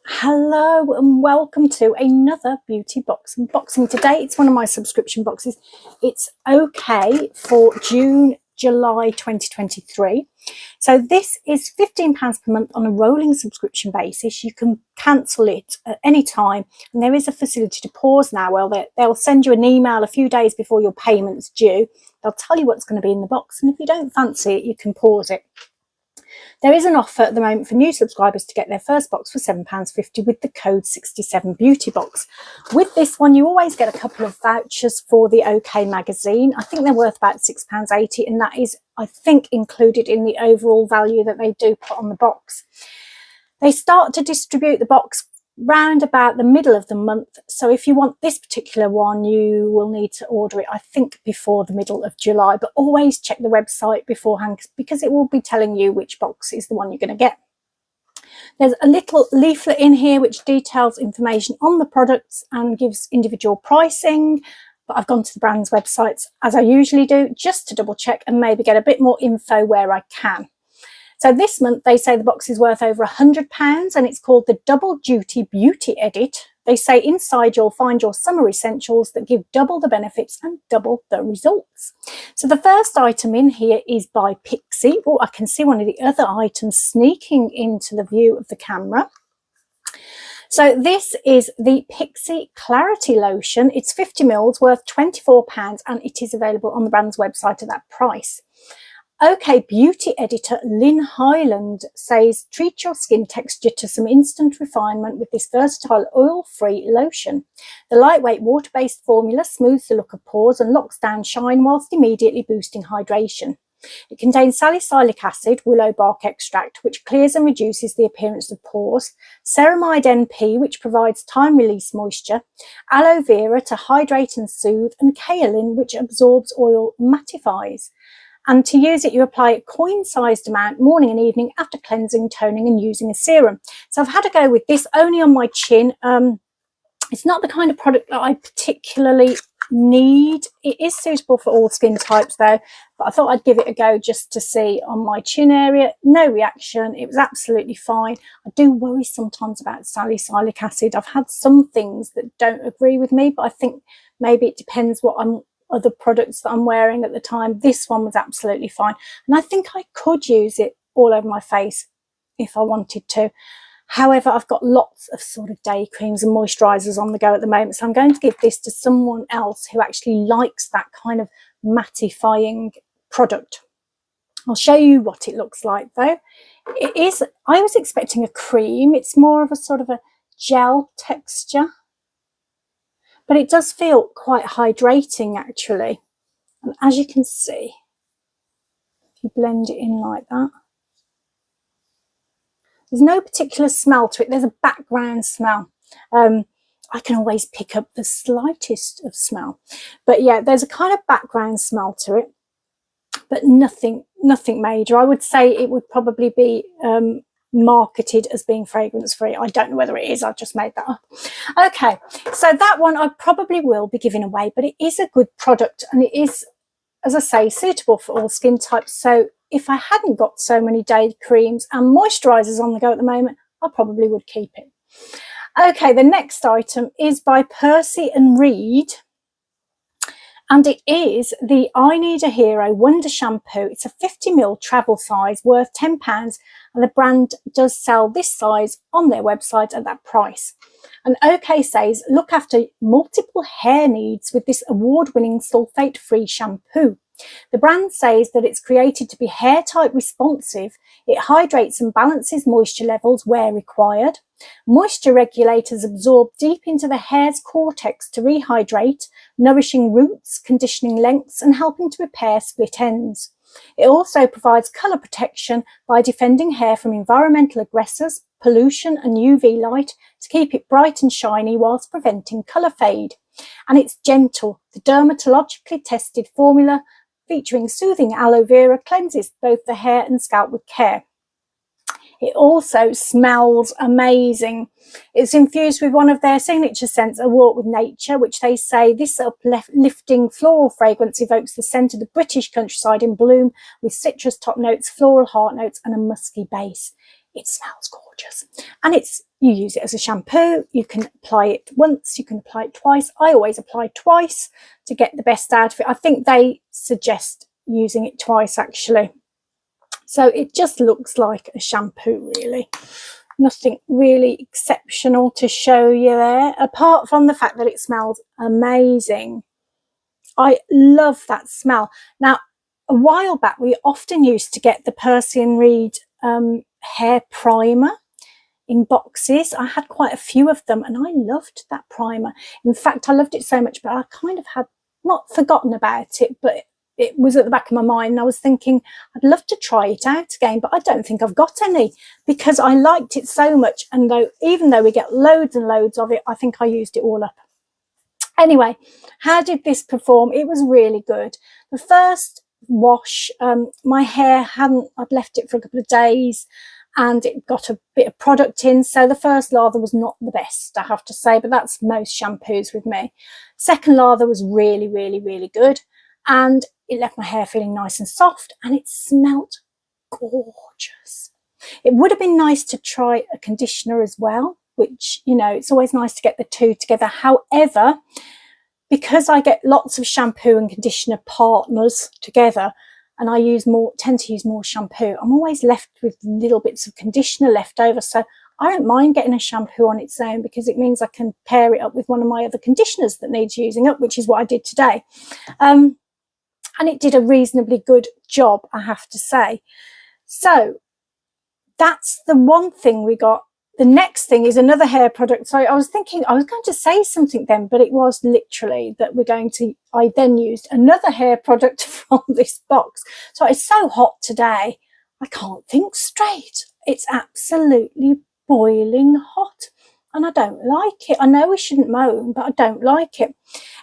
Hello and welcome to another beauty box unboxing. Today it's one of my subscription boxes. It's okay for July 2023. So this is £15 per month on a rolling subscription basis. You can cancel it at any time, and there is a facility to pause now. Well, they'll send you an email a few days before your payment's due. They'll tell you what's going to be in the box, and if you don't fancy it, you can pause it. There is an offer at the moment for new subscribers to get their first box for £7.50 with the code 67BeautyBox. With this one, you always get a couple of vouchers for the OK magazine. I think they're worth about £6.80, and that is, I think, included in the overall value that they do put on the box. They start to distribute the box round about the middle of the month, so if you want this particular one you will need to order it, I think, before the middle of July, but always check the website beforehand because it will be telling you which box is the one you're going to get. There's a little leaflet in here which details information on the products and gives individual pricing, but I've gone to the brand's websites as I usually do just to double check and maybe get a bit more info where I can. So this month they say the box is worth over £100 and it's called the Double Duty Beauty Edit. They say inside you'll find your summer essentials that give double the benefits and double the results. So the first item in here is by Pixie. Oh, I can see one of the other items sneaking into the view of the camera. So this is the Pixie Clarity Lotion. It's 50ml worth £24 and it is available on the brand's website at that price. OK beauty editor Lynn Highland says treat your skin texture to some instant refinement with this versatile oil-free lotion. The lightweight water-based formula smooths the look of pores and locks down shine whilst immediately boosting hydration. It contains salicylic acid, willow bark extract, which clears and reduces the appearance of pores, ceramide NP, which provides time-release moisture, aloe vera to hydrate and soothe, and kaolin, which absorbs oil, mattifies. And to use it, you apply a coin-sized amount morning and evening after cleansing, toning and using a serum. So I've had to go with this only on my chin. It's not the kind of product that I particularly need. It is suitable for all skin types though, but I thought I'd give it a go just to see on my chin area. No reaction. It was absolutely fine. I do worry sometimes about salicylic acid. I've had some things that don't agree with me, but I think maybe it depends what other products that I'm wearing at the time. This one was absolutely fine, and I think I could use it all over my face if I wanted to. However, I've got lots of sort of day creams and moisturizers on the go at the moment, so I'm going to give this to someone else who actually likes that kind of mattifying product. I'll show you what it looks like though. It is, I was expecting a cream. It's more of a sort of a gel texture, but it does feel quite hydrating actually. And as you can see, if you blend it in like that, there's no particular smell to it. There's a background smell. I can always pick up the slightest of smell, but yeah, there's a kind of background smell to it, but nothing major. I would say it would probably be marketed as being fragrance free. I don't know whether it is, I've just made that up. Okay, so that one I probably will be giving away, but it is a good product and it is, as I say, suitable for all skin types. So if I hadn't got so many day creams and moisturizers on the go at the moment, I probably would keep it. Okay, the next item is by Percy and Reed, and it is the I Need a Hero Wonder Shampoo. It's a 50ml travel size worth £10, and the brand does sell this size on their website at that price. And OK says look after multiple hair needs with this award-winning sulfate-free shampoo. The brand says that it's created to be hair type responsive. It hydrates and balances moisture levels where required. Moisture regulators absorb deep into the hair's cortex to rehydrate, nourishing roots, conditioning lengths and helping to repair split ends. It also provides colour protection by defending hair from environmental aggressors, pollution and UV light to keep it bright and shiny whilst preventing colour fade. And it's gentle. The dermatologically tested formula featuring soothing aloe vera cleanses both the hair and scalp with care. It also smells amazing. It's infused with one of their signature scents, A Walk with Nature, which they say this uplifting floral fragrance evokes the scent of the British countryside in bloom with citrus top notes, floral heart notes and a musky base. it smells gorgeous. And you use it as a shampoo. You can apply it once, you can apply it twice. I always apply twice to get the best out of it. I think they suggest using it twice actually. So it just looks like a shampoo really. Nothing really exceptional to show you there, apart from the fact that it smells amazing. I love that smell. Now, a while back, we often used to get the Percy and Reed hair primer in boxes. I had quite a few of them and I loved that primer. In fact, I loved it so much, but I kind of had not forgotten about it, but it was at the back of my mind, and I was thinking I'd love to try it out again, but I don't think I've got any because I liked it so much. And even though we get loads and loads of it, I think I used it all up. Anyway, how did this perform? It was really good. The first wash, my hair I'd left it for a couple of days and it got a bit of product in, so the first lather was not the best, I have to say, but that's most shampoos with me. Second lather was really, really, really good, and it left my hair feeling nice and soft, and it smelt gorgeous. It would have been nice to try a conditioner as well, which, you know, it's always nice to get the two together. However, because I get lots of shampoo and conditioner partners together, and I tend to use more shampoo, I'm always left with little bits of conditioner left over. So I don't mind getting a shampoo on its own because it means I can pair it up with one of my other conditioners that needs using up, which is what I did today. And it did a reasonably good job, I have to say. So that's the one thing we got. The next thing is another hair product. So I was thinking I was going to say something then, but it was literally that I then used another hair product from this box. So it's so hot today, I can't think straight. It's absolutely boiling hot and I don't like it. I know we shouldn't moan, but I don't like it.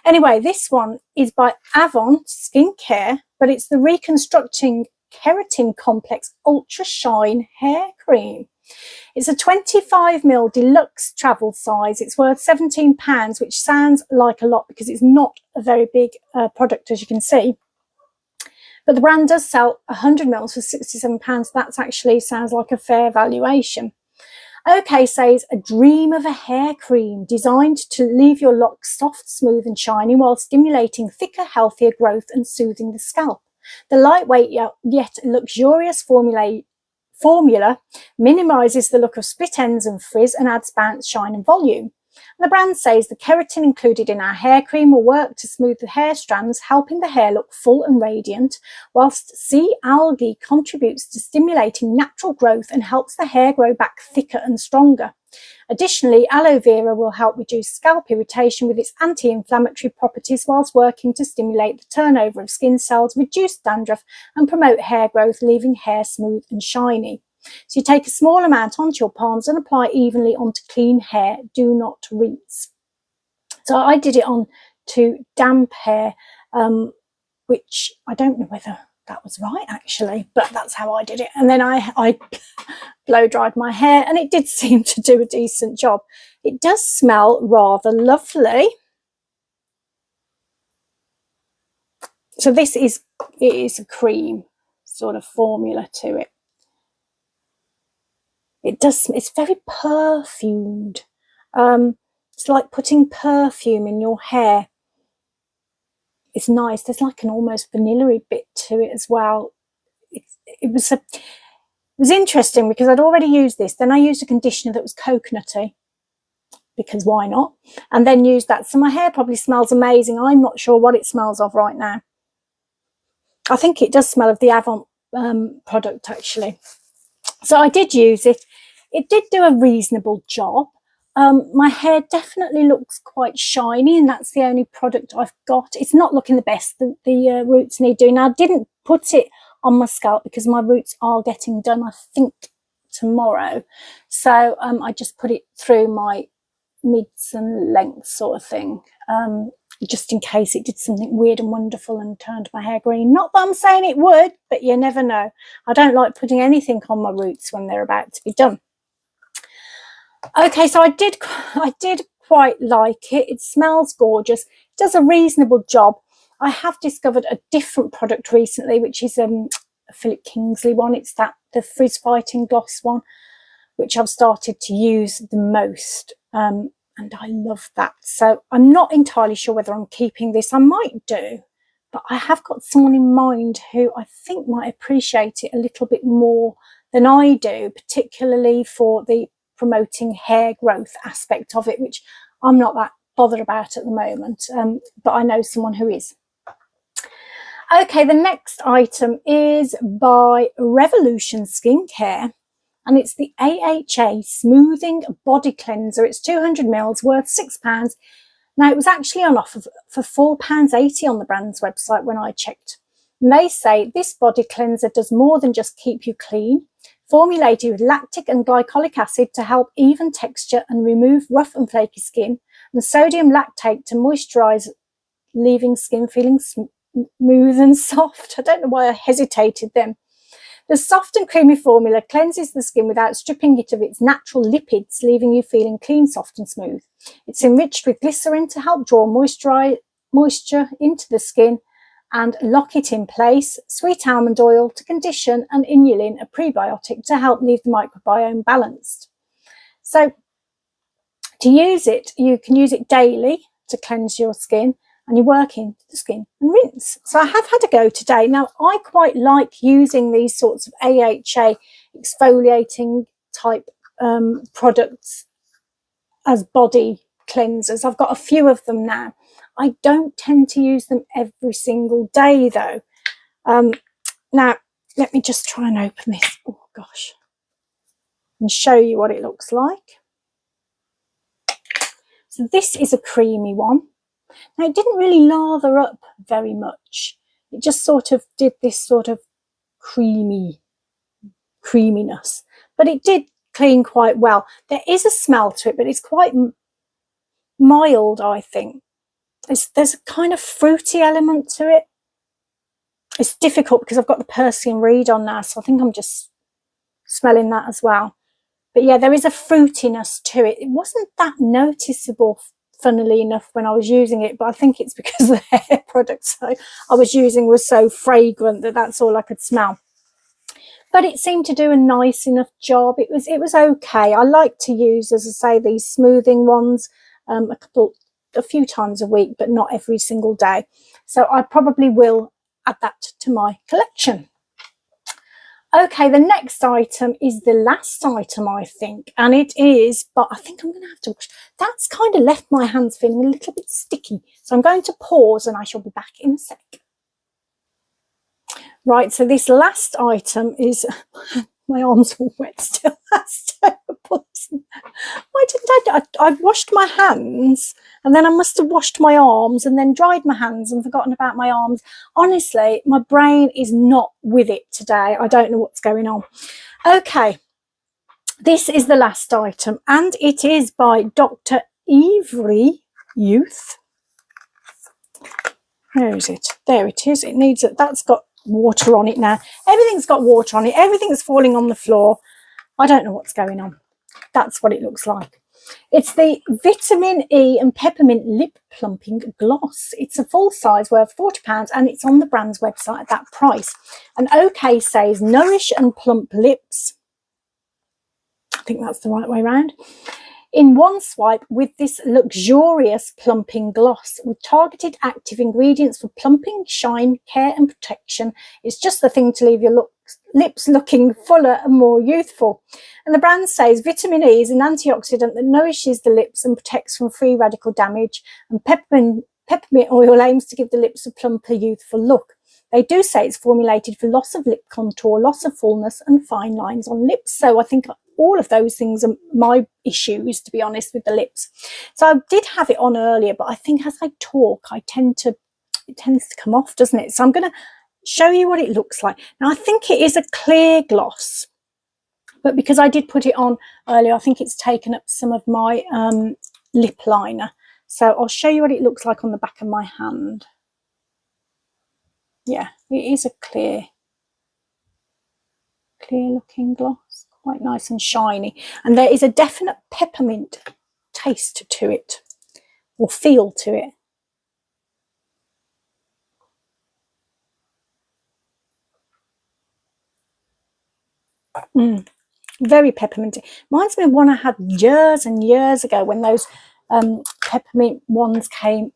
Anyway, this one is by Avon Skincare, but it's the Reconstructing Keratin Complex Ultra Shine Hair Cream. It's a 25ml deluxe travel size. It's worth £17, which sounds like a lot because it's not a very big product, as you can see. But the brand does sell 100ml for £67. That actually sounds like a fair valuation. OK says, a dream of a hair cream designed to leave your locks soft, smooth and shiny while stimulating thicker, healthier growth and soothing the scalp. The lightweight yet luxurious formula minimises the look of split ends and frizz and adds bounce, shine and volume. And the brand says the keratin included in our hair cream will work to smooth the hair strands, helping the hair look full and radiant, whilst sea algae contributes to stimulating natural growth and helps the hair grow back thicker and stronger. Additionally, aloe vera will help reduce scalp irritation with its anti-inflammatory properties whilst working to stimulate the turnover of skin cells, reduce dandruff and promote hair growth, leaving hair smooth and shiny. So you take a small amount onto your palms and apply evenly onto clean hair. Do not rinse. So I did it on to damp hair, which I don't know whether that was right actually, but that's how I did it. And then I blow dried my hair and it did seem to do a decent job. It does smell rather lovely. So it is a cream sort of formula to it. It's very perfumed. It's like putting perfume in your hair. It's nice. There's like an almost vanilla-y bit to it as well. It was interesting because I'd already used this. Then I used a conditioner that was coconutty because why not? And then used that. So my hair probably smells amazing. I'm not sure what it smells of right now. I think it does smell of the Avon product actually. So I did use it. It did do a reasonable job. My hair definitely looks quite shiny and that's the only product I've got. It's not looking the best. The roots need doing. Now, I didn't put it on my scalp because my roots are getting done, I think, tomorrow. So I just put it through my mids and lengths sort of thing, just in case it did something weird and wonderful and turned my hair green. Not that I'm saying it would, but you never know. I don't like putting anything on my roots when they're about to be done. Okay, so I did quite like it. It smells gorgeous. It does a reasonable job. I have discovered a different product recently, which is a Philip Kingsley one. It's the frizz fighting gloss one. which I've started to use the most, and I love that. So I'm not entirely sure whether I'm keeping this. I might do, but I have got someone in mind who I think might appreciate it a little bit more than I do, particularly for the promoting hair growth aspect of it, which I'm not that bothered about at the moment, but I know someone who is. Okay, the next item is by Revolution Skincare, and it's the AHA Smoothing Body Cleanser. It's 200 mils, worth £6. Now, it was actually on offer for £4.80 on the brand's website when I checked. And they say this body cleanser does more than just keep you clean. Formulated with lactic and glycolic acid to help even texture and remove rough and flaky skin, and sodium lactate to moisturise, leaving skin feeling smooth and soft. I don't know why I hesitated then. The soft and creamy formula cleanses the skin without stripping it of its natural lipids, leaving you feeling clean, soft and smooth. It's enriched with glycerin to help draw moisture into the skin and lock it in place, sweet almond oil to condition, and inulin, a prebiotic, to help leave the microbiome balanced. So to use it, you can use it daily to cleanse your skin, and you work into the skin and rinse. So I have had a go today. Now, I quite like using these sorts of AHA exfoliating type products as body cleansers. I've got a few of them now. I don't tend to use them every single day though. Now, let me just try and open this. Oh gosh. And show you what it looks like. So this is a creamy one. Now, it didn't really lather up very much. It just sort of did this sort of creaminess, but it did clean quite well. There is a smell to it, but it's quite mild, I think. There's a kind of fruity element to it. It's difficult because I've got the Percy and Reed on now, so I think I'm just smelling that as well. But yeah, there is a fruitiness to it. It wasn't that noticeable, funnily enough, when I was using it, but I think it's because the hair products I was using was so fragrant that that's all I could smell. But it seemed to do a nice enough job. It was okay. I like to use, as I say, these smoothing ones a few times a week, but not every single day. So I probably will add that to my collection. Okay, the next item is the last item, I think, and it is, but I think I'm going to have to wash. That's kind of left my hands feeling a little bit sticky, so I'm going to pause and I shall be back in a sec. Right, so this last item is, my arms are wet still, that's terrible. Why didn't I washed my hands, and then I must have washed my arms and then dried my hands and forgotten about my arms. Honestly, my brain is not with it today. I don't know what's going on. Okay, this is the last item, and it is by Dr. Avery Youth. Where is it? There it is. It needs it. That's got water on it now. Everything's got water on it. Everything's falling on the floor. I don't know what's going on. That's what it looks like. It's the Vitamin E and Peppermint Lip Plumping Gloss. It's a full size, worth £40, and it's on the brand's website at that price. And OK says nourish and plump lips. I think that's the right way around. In one swipe with this luxurious plumping gloss with targeted active ingredients for plumping, shine, care and protection. It's just the thing to leave your lips looking fuller and more youthful. And the brand says vitamin E is an antioxidant that nourishes the lips and protects from free radical damage, and peppermint oil aims to give the lips a plumper, youthful look. They do say it's formulated for loss of lip contour, loss of fullness and fine lines on lips. So I think all of those things are my issues, to be honest, with the lips. So I did have it on earlier, but I think as I talk, it tends to come off, doesn't it? So I'm going to show you what it looks like. Now, I think it is a clear gloss, but because I did put it on earlier, I think it's taken up some of my lip liner. So I'll show you what it looks like on the back of my hand. Yeah, it is a clear looking gloss, quite nice and shiny, and there is a definite peppermint taste to it, or feel to it. very pepperminty. Reminds me of one I had years and years ago when those peppermint ones came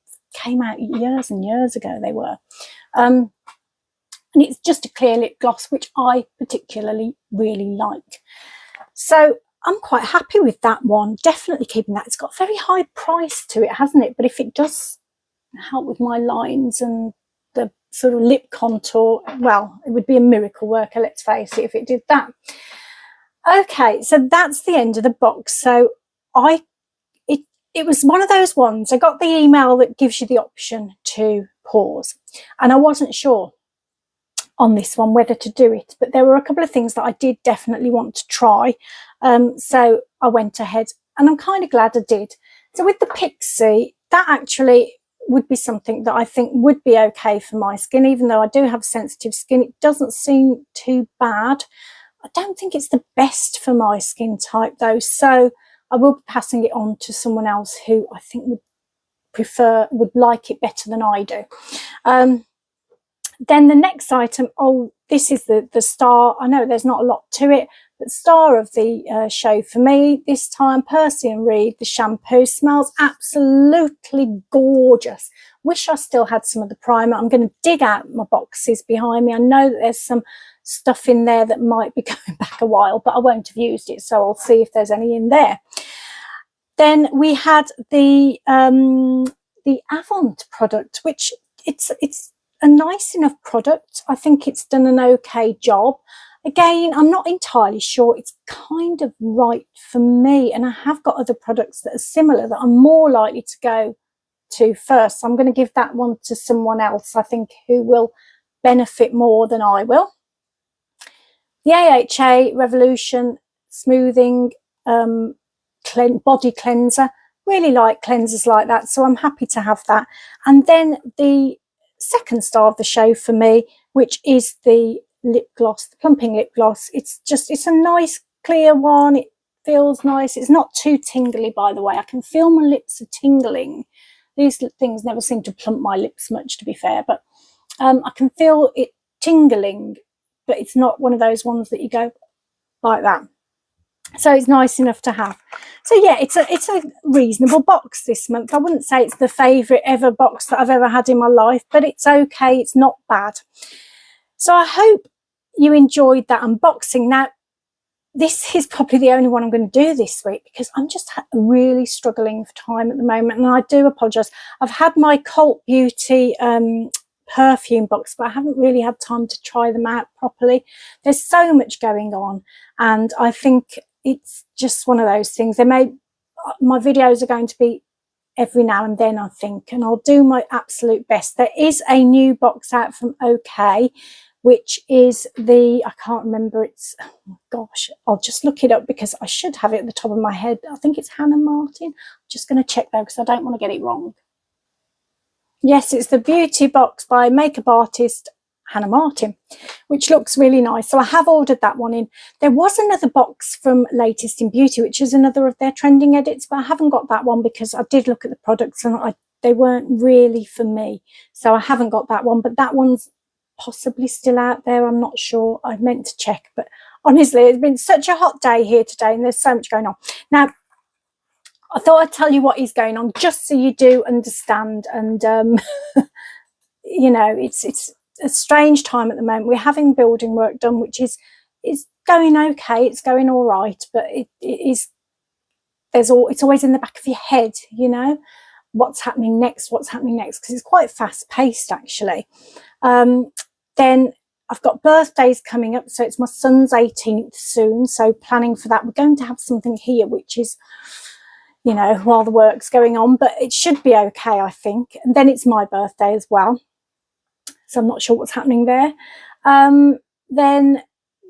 out years and years ago. They were. And it's just a clear lip gloss, which I particularly really like. So I'm quite happy with that one. Definitely keeping that. It's got a very high price to it, hasn't it? But if it does help with my lines and the sort of lip contour, well, it would be a miracle worker, let's face it, if it did that. Okay, so that's the end of the box. So it was one of those ones. I got the email that gives you the option to pause, and I wasn't sure on this one whether to do it, but there were a couple of things that I did definitely want to try, so I went ahead, and I'm kind of glad I did. So with the Pixie, that actually would be something that I think would be okay for my skin, even though I do have sensitive skin. It doesn't seem too bad. I don't think it's the best for my skin type though, so I will be passing it on to someone else who I think would like it better than I do. Then the next item, oh, this is the star. I know there's not a lot to it, but star of the show for me this time, Percy and Reed, the shampoo. Smells absolutely gorgeous. Wish I still had some of the primer. I'm going to dig out my boxes behind me. I know that there's some stuff in there that might be going back a while, but I won't have used it, so I'll see if there's any in there. Then we had the Avon product, which it's a nice enough product. I think it's done an okay job. Again, I'm not entirely sure it's kind of right for me, and I have got other products that are similar that I'm more likely to go to first. So I'm going to give that one to someone else, I think, who will benefit more than I will. The AHA Revolution Smoothing Body Cleanser. Really like cleansers like that, so I'm happy to have that. And then the second star of the show for me, which is the lip gloss, the plumping lip gloss. It's a nice clear one. It feels nice. It's not too tingly, by the way. I can feel my lips are tingling. These things never seem to plump my lips much, to be fair, but I can feel it tingling, but it's not one of those ones that you go like that. So it's nice enough to have. So yeah, it's a reasonable box this month. I wouldn't say it's the favourite ever box that I've ever had in my life, but it's okay. It's not bad. So I hope you enjoyed that unboxing. Now, this is probably the only one I'm going to do this week because I'm just really struggling for time at the moment, and I do apologise. I've had my Cult Beauty perfume box, but I haven't really had time to try them out properly. There's so much going on, and I think it's just one of those things. My videos are going to be every now and then, I think, and I'll do my absolute best. There is a new box out from OK, which is I can't remember, it's, oh gosh, I'll just look it up because I should have it at the top of my head. I think it's Hannah Martin. I'm just going to check though because I don't want to get it wrong. Yes, it's the beauty box by makeup artist Hannah Martin, which looks really nice. So I have ordered that one in. There was another box from Latest in Beauty, which is another of their trending edits, but I haven't got that one because I did look at the products and they weren't really for me. So I haven't got that one, but that one's possibly still out there. I'm not sure. I meant to check, but honestly, it's been such a hot day here today and there's so much going on. Now, I thought I'd tell you what is going on just so you do understand. And, you know, it's a strange time at the moment. We're having building work done, which is going okay. It's going all right, but it's always in the back of your head, you know, what's happening next, because it's quite fast paced actually. Then I've got birthdays coming up, so it's my son's 18th soon, so planning for that. We're going to have something here, which is, you know, while the work's going on, but it should be okay, I think. And then it's my birthday as well, so I'm not sure what's happening there. Then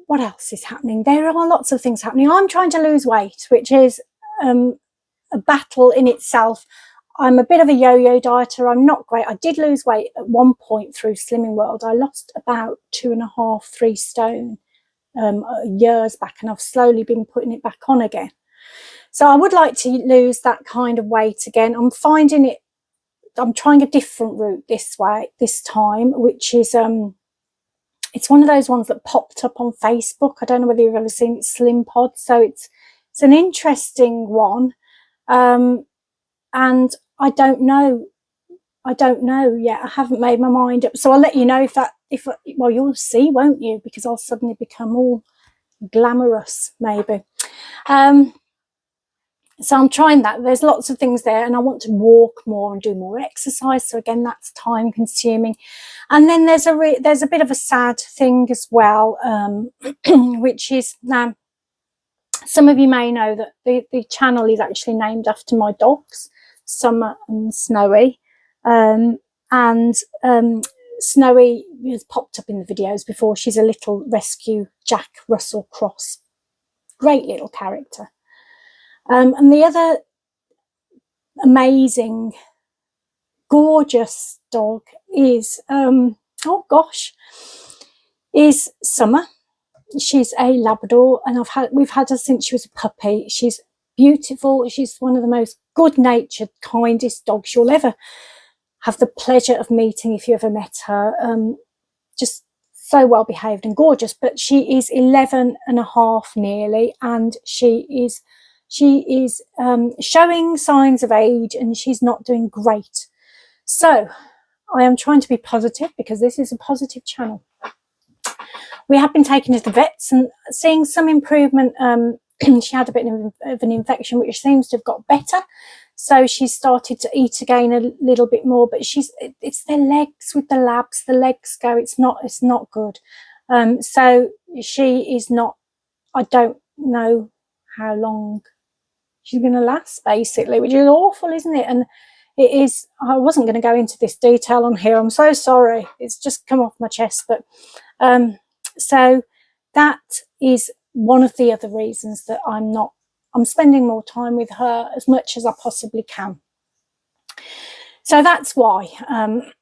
what else is happening? There are lots of things happening. I'm trying to lose weight, which is a battle in itself. I'm a bit of a yo-yo dieter. I'm not great. I did lose weight at one point through Slimming World. I lost about 2.5, 3 stone years back, and I've slowly been putting it back on again. So I would like to lose that kind of weight again. I'm finding it, I'm trying a different route this time, which is It's one of those ones that popped up on Facebook. I don't know whether you've ever seen it, Slim Pod. So it's an interesting one. And I don't know yet. I haven't made my mind up. So I'll let you know well, you'll see, won't you? Because I'll suddenly become all glamorous, maybe. So I'm trying that. There's lots of things there, and I want to walk more and do more exercise. So again, that's time consuming. And then there's a bit of a sad thing as well, which is, now some of you may know that the channel is actually named after my dogs, Summer and Snowy. Snowy has popped up in the videos before. She's a little rescue Jack Russell Cross. Great little character. And the other amazing, gorgeous dog is, oh gosh, is Summer. She's a Labrador, and we've had her since she was a puppy. She's beautiful. She's one of the most good-natured, kindest dogs you'll ever have the pleasure of meeting if you ever met her. Just so well behaved and gorgeous. But she is 11 and a half nearly, and she is showing signs of age, and she's not doing great. So I am trying to be positive, because this is a positive channel. We have been taken to the vets and seeing some improvement. She had a bit of an infection, which seems to have got better. So she started to eat again a little bit more, but it's their legs with the labs. The legs go, it's not good. So she is not, I don't know how long she's going to last, basically, which is awful, isn't it? And it is, I wasn't going to go into this detail on here. I'm so sorry. It's just come off my chest. But so that is one of the other reasons that I'm spending more time with her as much as I possibly can. So that's why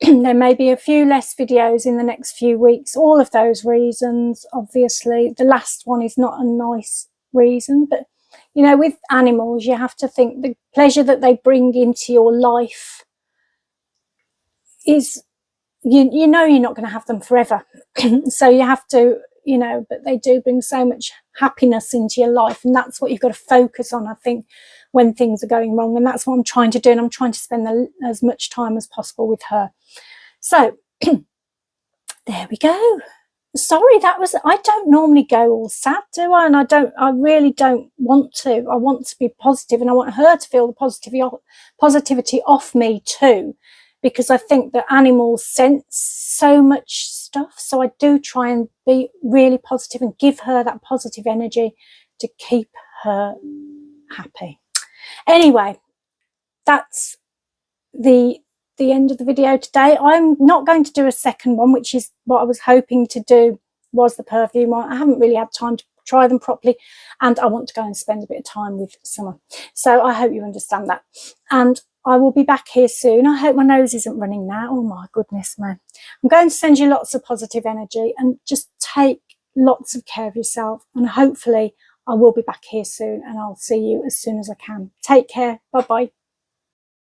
there may be a few less videos in the next few weeks. All of those reasons, obviously. The last one is not a nice reason, but you know, with animals, you have to think the pleasure that they bring into your life is, you know, you're not going to have them forever. So you have to, you know, but they do bring so much happiness into your life, and that's what you've got to focus on, I think, when things are going wrong. And that's what I'm trying to do, and I'm trying to spend as much time as possible with her. So there we go. Sorry, I don't normally go all sad, do I? And I really don't want to. I want to be positive, and I want her to feel the positivity off me too, because I think that animals sense so much stuff. So I do try and be really positive and give her that positive energy to keep her happy. Anyway, that's the end of the video today. I'm not going to do a second one, which is what I was hoping to do, was the perfume one. I haven't really had time to try them properly, and I want to go and spend a bit of time with Summer. So I hope you understand that, and I will be back here soon. I hope my nose isn't running now. Oh my goodness, man. I'm going to send you lots of positive energy, and just take lots of care of yourself, and hopefully I will be back here soon, and I'll see you as soon as I can. Take care. Bye bye.